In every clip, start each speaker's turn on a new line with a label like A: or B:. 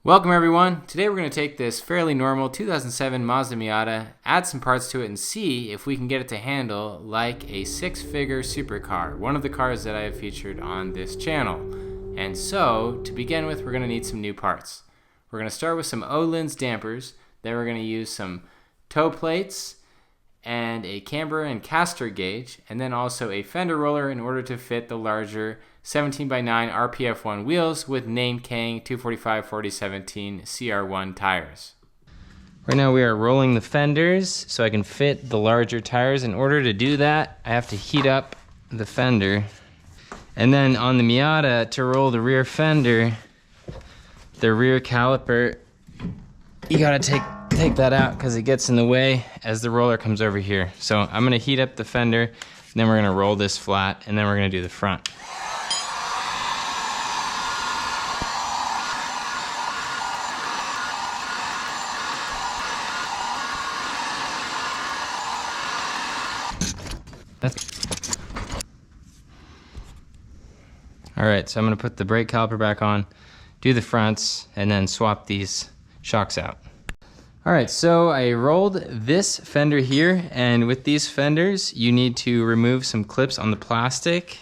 A: Welcome everyone. Today we're going to take this fairly normal 2007 Mazda Miata, add some parts to it and see if we can get it to handle like a six-figure supercar, one of the cars that I have featured on this channel. And so, to begin with, we're going to need some new parts. We're going to start with some Ohlins dampers, then we're going to use some toe plates and a camber and caster gauge, and then also a fender roller in order to fit the larger 17x9 RPF1 wheels with Nane Kang 245/4017 CR1 tires. Right now we are rolling the fenders so I can fit the larger tires. In order to do that, I have to heat up the fender. And then on the Miata, to roll the rear fender, the rear caliper, you gotta take that out because it gets in the way as the roller comes over here. So I'm gonna heat up the fender, and then we're gonna roll this flat, and then we're gonna do the front. Alright, so I'm going to put the brake caliper back on, do the fronts, and then swap these shocks out. Alright, so I rolled this fender here, and with these fenders, you need to remove some clips on the plastic.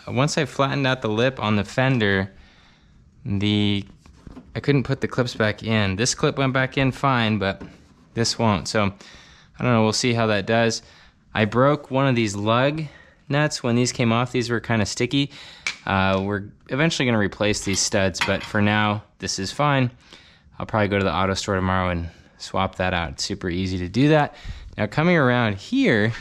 A: Once I flattened out the lip on the fender, I couldn't put the clips back in. This clip went back in fine, but this won't. So, I don't know, we'll see how that does. I broke one of these lug nuts. When these came off, these were kind of sticky. We're eventually going to replace these studs, but for now, this is fine. I'll probably go to the auto store tomorrow and swap that out. It's super easy to do that. Now coming around here,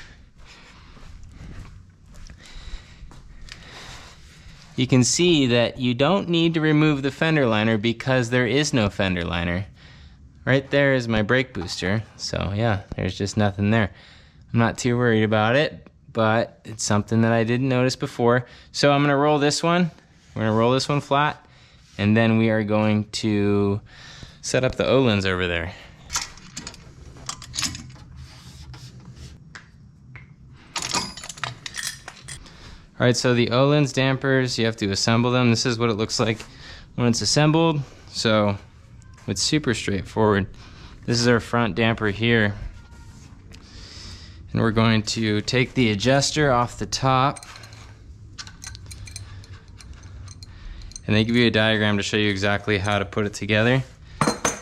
A: you can see that you don't need to remove the fender liner because there is no fender liner. Right there is my brake booster, so yeah, there's just nothing there. I'm not too worried about it, but it's something that I didn't notice before. So I'm gonna roll this one. We're gonna roll this one flat, and then we are going to set up the Ohlins over there. All right, so the Ohlins dampers, you have to assemble them. This is what it looks like when it's assembled. So it's super straightforward. This is our front damper here. And we're going to take the adjuster off the top. And they give you a diagram to show you exactly how to put it together.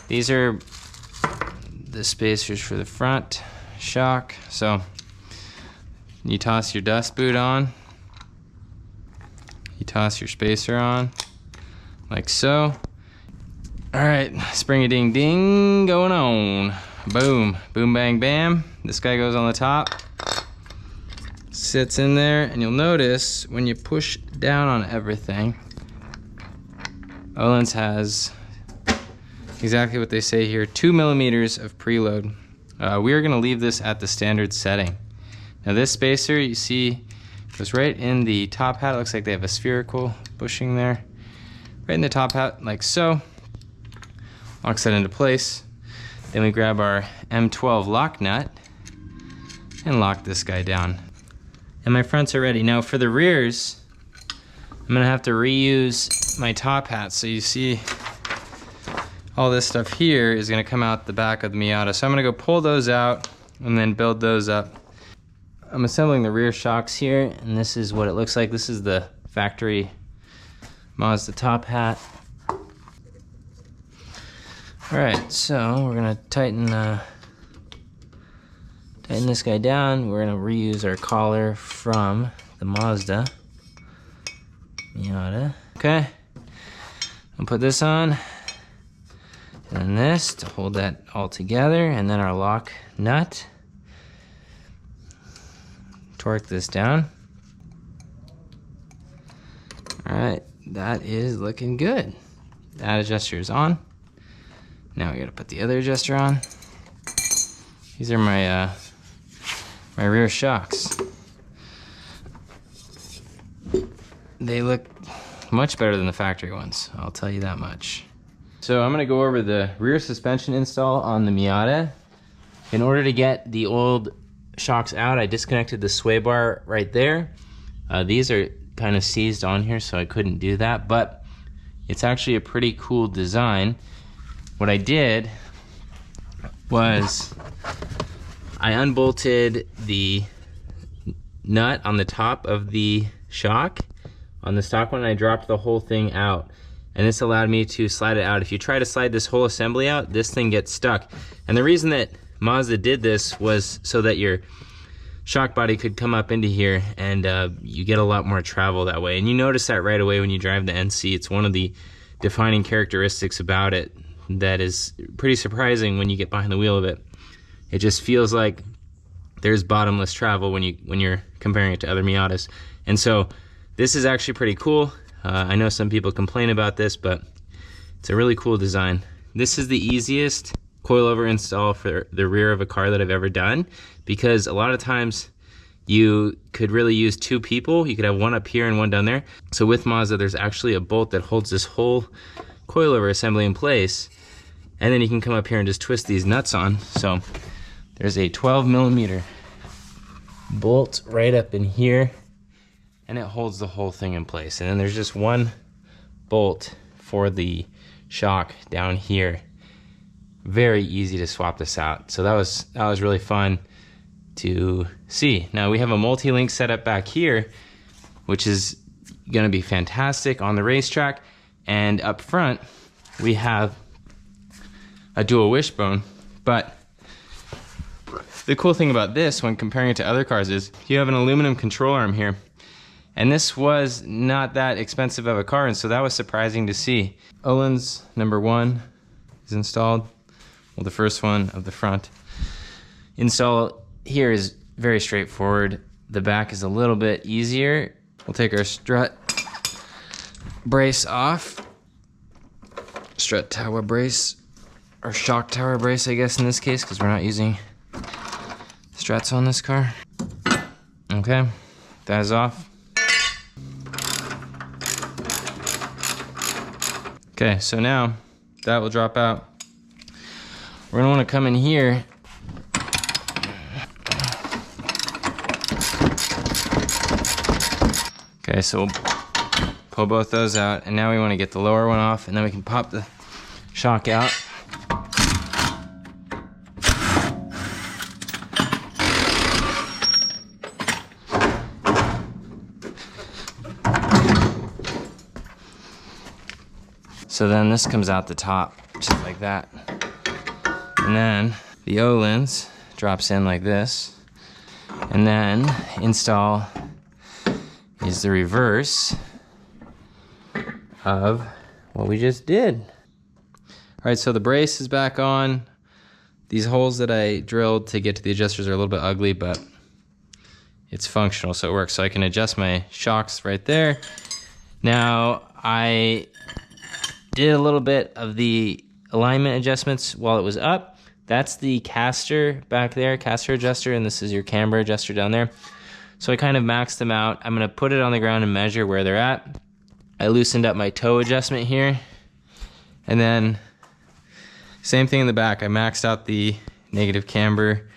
A: These are the spacers for the front shock. So you toss your dust boot on. You toss your spacer on, like so. All right, spring-a-ding-ding going on. Boom, boom, bang, bam. This guy goes on the top, sits in there, and you'll notice when you push down on everything, Ohlins has exactly what they say here, 2 millimeters of preload. We are gonna leave this at the standard setting. Now this spacer, you see, goes right in the top hat. It looks like they have a spherical bushing there. Right in the top hat, like so. Locks that into place. Then we grab our M12 lock nut and lock this guy down. And my fronts are ready. Now for the rears, I'm gonna have to reuse my top hat. So you see all this stuff here is gonna come out the back of the Miata. So I'm gonna go pull those out and then build those up. I'm assembling the rear shocks here, and this is what it looks like. This is the factory Mazda top hat. All right, so we're gonna tighten this guy down. We're gonna reuse our collar from the Mazda Miata. Okay, I'll put this on, and then this to hold that all together, and then our lock nut. Torque this down. All right, that is looking good. That adjuster is on. Now we gotta put the other adjuster on. These are my my rear shocks. They look much better than the factory ones, I'll tell you that much. So I'm gonna go over the rear suspension install on the Miata. In order to get the old shocks out, I disconnected the sway bar right there. These are kind of seized on here, so I couldn't do that, but it's actually a pretty cool design. what I did was I unbolted the nut on the top of the shock on the stock one, and I dropped the whole thing out, and this allowed me to slide it out. If you try to slide this whole assembly out, this thing gets stuck. And the reason that Mazda did this was so that your shock body could come up into here, and you get a lot more travel that way. And you notice that right away when you drive the NC. It's one of the defining characteristics about it that is pretty surprising when you get behind the wheel of it. It just feels like there's bottomless travel when you're comparing it to other Miatas. And so this is actually pretty cool. I know some people complain about this, but it's a really cool design. This is the easiest coilover install for the rear of a car that I've ever done, because a lot of times you could really use two people. You could have one up here and one down there. So with Mazda, there's actually a bolt that holds this whole coilover assembly in place, and then you can come up here and just twist these nuts on. So there's a 12mm bolt right up in here, and it holds the whole thing in place. And then there's just one bolt for the shock down here. Very easy to swap this out. So that was really fun to see. Now we have a multi-link setup back here, which is gonna be fantastic on the racetrack. And up front, we have a dual wishbone. But the cool thing about this when comparing it to other cars is you have an aluminum control arm here. And this was not that expensive of a car, and so that was surprising to see. Ohlins #1 is installed. Well, the first one of the front. Install here is very straightforward. The back is a little bit easier. We'll take our strut brace off. Strut tower brace, or shock tower brace, I guess in this case, because we're not using struts on this car. Okay, that is off. Okay, so now that will drop out. We're gonna wanna come in here okay, so we'll pull both those out, and now we wanna get the lower one off, and then we can pop the shock out. So then this comes out the top, just like that. And then the Ohlins drops in like this. And then install is the reverse of what we just did. All right, so the brace is back on. These holes that I drilled to get to the adjusters are a little bit ugly, but it's functional, so it works. So I can adjust my shocks right there. Now, I did a little bit of the alignment adjustments while it was up. That's the caster back there, caster adjuster, and this is your camber adjuster down there. So I kind of maxed them out. I'm gonna put it on the ground and measure where they're at. I loosened up my toe adjustment here. And then, same thing in the back. I maxed out the negative camber,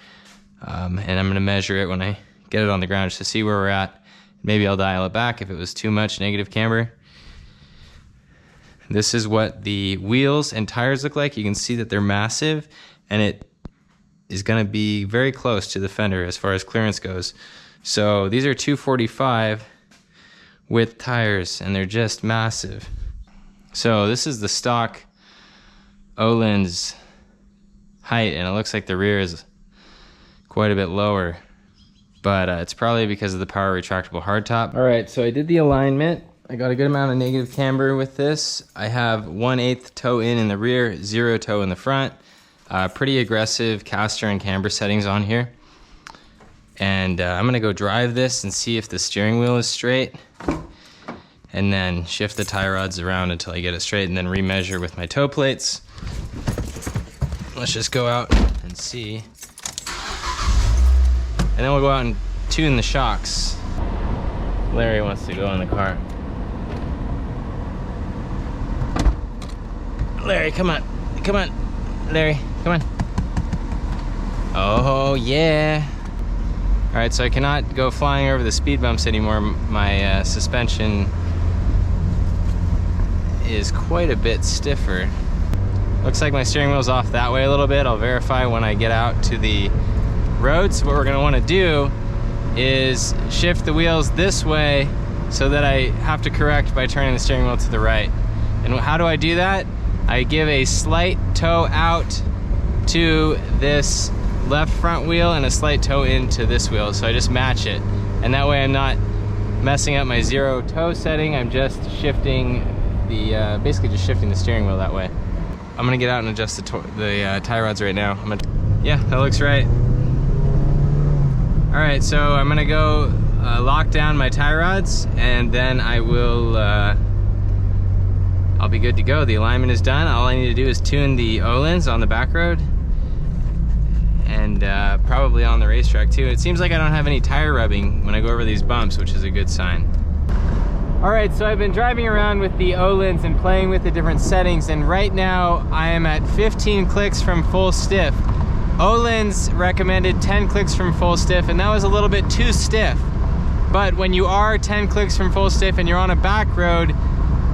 A: and I'm gonna measure it when I get it on the ground just to see where we're at. Maybe I'll dial it back if it was too much negative camber. This is what the wheels and tires look like. You can see that they're massive, and it is gonna be very close to the fender as far as clearance goes. So these are 245 with tires, and they're just massive. So this is the stock Ohlins height, and it looks like the rear is quite a bit lower, but it's probably because of the power retractable hardtop. All right, so I did the alignment. I got a good amount of negative camber with this. I have 1/8 toe in the rear, 0 toe in the front. Pretty aggressive caster and camber settings on here. And I'm gonna go drive this and see if the steering wheel is straight, and then shift the tie rods around until I get it straight, and then remeasure with my toe plates. Let's just go out and see. And then we'll go out and tune the shocks. Larry wants to go in the car. Larry, come on. Come on. Larry, come on. Oh, yeah. All right, so I cannot go flying over the speed bumps anymore. My suspension is quite a bit stiffer. Looks like my steering wheel's off that way a little bit. I'll verify when I get out to the road. So what we're gonna wanna do is shift the wheels this way so that I have to correct by turning the steering wheel to the right. And how do I do that? I give a slight toe out to this left front wheel and a slight toe into this wheel. So I just match it. And that way I'm not messing up my zero toe setting. I'm just shifting the, basically just shifting the steering wheel that way. I'm gonna get out and adjust the tie rods right now. Yeah, that looks right. All right, so I'm gonna go lock down my tie rods, and then I will, I'll be good to go. The alignment is done. All I need to do is tune the Ohlins on the back road, and probably on the racetrack too. It seems like I don't have any tire rubbing when I go over these bumps, which is a good sign. All right, so I've been driving around with the Ohlins and playing with the different settings, and right now I am at 15 clicks from full stiff. Ohlins recommended 10 clicks from full stiff, and that was a little bit too stiff. But when you are 10 clicks from full stiff and you're on a back road,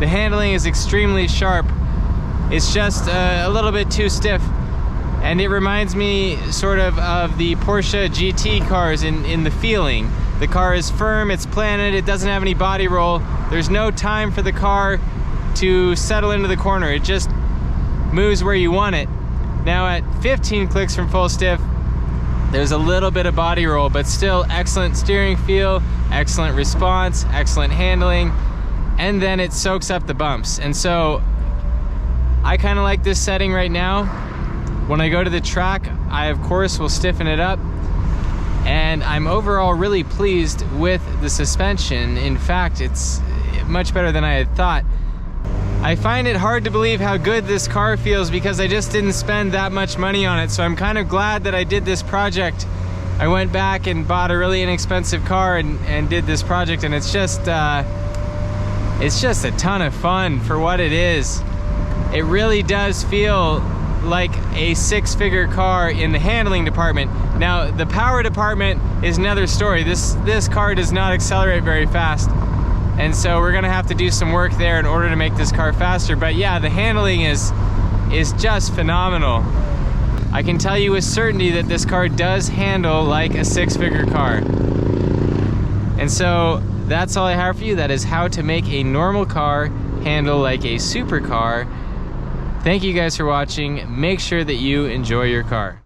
A: the handling is extremely sharp. It's just a little bit too stiff. And it reminds me sort of the Porsche GT cars in the feeling. The car is firm, it's planted, it doesn't have any body roll. There's no time for the car to settle into the corner. It just moves where you want it. Now at 15 clicks from full stiff, there's a little bit of body roll, but still excellent steering feel, excellent response, excellent handling, and then it soaks up the bumps. And so I kind of like this setting right now. When I go to the track, I of course will stiffen it up, and I'm overall really pleased with the suspension. In fact, it's much better than I had thought. I find it hard to believe how good this car feels because I just didn't spend that much money on it. So I'm kind of glad that I did this project. I went back and bought a really inexpensive car and did this project, and it's just a ton of fun for what it is. It really does feel like a six-figure car in the handling department. Now, the power department is another story. This car does not accelerate very fast, and so we're gonna have to do some work there in order to make this car faster. But yeah, the handling is just phenomenal. I can tell you with certainty that this car does handle like a six-figure car. And so that's all I have for you. That is how to make a normal car handle like a supercar. Thank you guys for watching. Make sure that you enjoy your car.